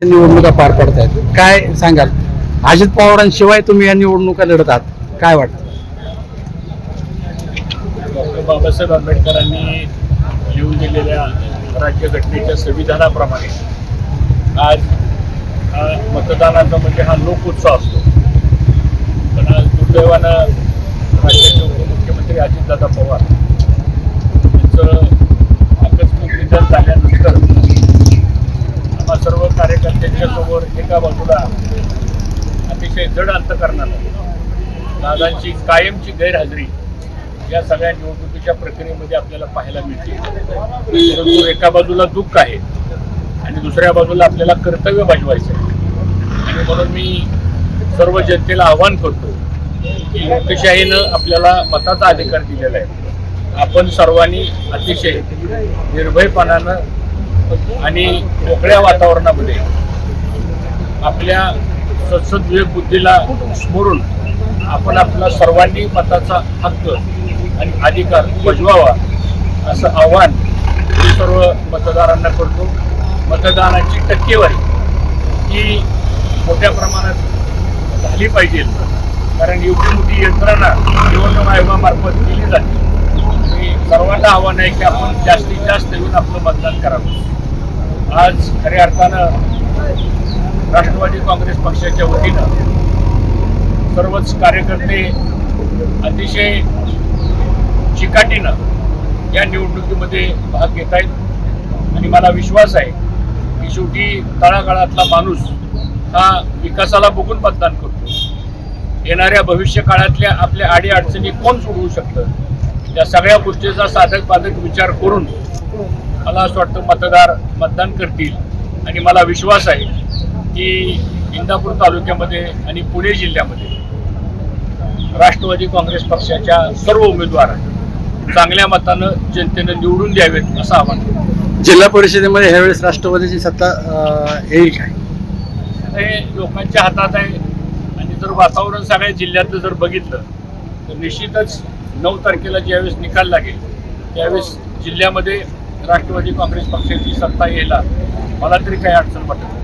निवडणुका पार पडत आहेत, काय सांगाल? अजित पवारांशिवाय तुम्ही या निवडणुका लढत आहात, काय वाटतं? डॉक्टर बाबासाहेब आंबेडकरांनी लिहून दिलेल्या राज्यघटनेच्या संविधानाप्रमाणे आज मतदानाचा म्हणजे हा लोकोत्सव असतो. पण आज दुर्दैवानं राज्याचे उपमुख्यमंत्री अजितदादा पवार यांचं आकस्मिक निधन झाल्यानंतर आम्हा सर्व कार्यकर्त्यांच्या समोर एका बाजूला अतिशय जड अंतकरणानं दादांची कायमची गैरहजेरी या सगळ्या निवडणुकीच्या प्रक्रियेमध्ये आपल्याला पाहायला मिळते. परंतु एका बाजूला दुःख आहे आणि दुसऱ्या बाजूला आपल्याला कर्तव्य बजावायचं आहे. आणि म्हणून मी सर्व जनतेला आवाहन करतो की लोकशाहीनं आपल्याला मताचा अधिकार दिलेला आहे. आपण सर्वांनी अतिशय निर्भयपणानं आणि मोकळ्या वातावरणामध्ये आपल्या सद्विवेक बुद्धीला स्मरून आपण आपला सर्वांनी मताचा हक्क आणि अधिकार बजवावा असं आव्हान मी सर्व मतदारांना करतो. मतदानाची टक्केवारी ही मोठ्या प्रमाणात झाली पाहिजे, कारण एवढी मोठी यंत्रणा निवडणूक आयोगामार्फत केली जाते. आणि सर्वांना आव्हान आहे की आपण जास्तीत जास्त येऊन आपलं मतदान करावं. आज खऱ्या अर्थानं राष्ट्रवादी काँग्रेस पक्षाच्या वतीनं सर्वच कार्यकर्ते अतिशय चिकाटीनं या निवडणुकीमध्ये भाग घेत आहेत. आणि मला विश्वास आहे की शेवटी तळागाळातला माणूस हा विकासाला बघून मतदान करतो. येणाऱ्या भविष्य काळातल्या आपल्या अडीअडचणी कोण सोडवू शकतं, या सगळ्या गोष्टीचा साधक बाधक विचार करून मला असं वाटतं मतदान करतील. आणि मला विश्वास आहे की इंदापूर तालुक्यामध्ये आणि पुणे जिल्ह्यामध्ये राष्ट्रवादी काँग्रेस पक्षाच्या सर्व उमेदवार चांगल्या मतानं जनतेनं निवडून द्यावेत असं आवाहन करतो. जिल्हा परिषदेमध्ये ह्यावेळेस राष्ट्रवादीची सत्ता येईल काय? हे लोकांच्या हातात आहे. आणि जर वातावरण सगळ्या जिल्ह्यातलं जर बघितलं तर निश्चितच 9 तारखेला ज्यावेळेस निकाल लागेल त्यावेळेस जिल्ह्यामध्ये राष्ट्रवादी काँग्रेस पक्षाची सत्ता यायला मला तरी काही अडचण वाटत नाही.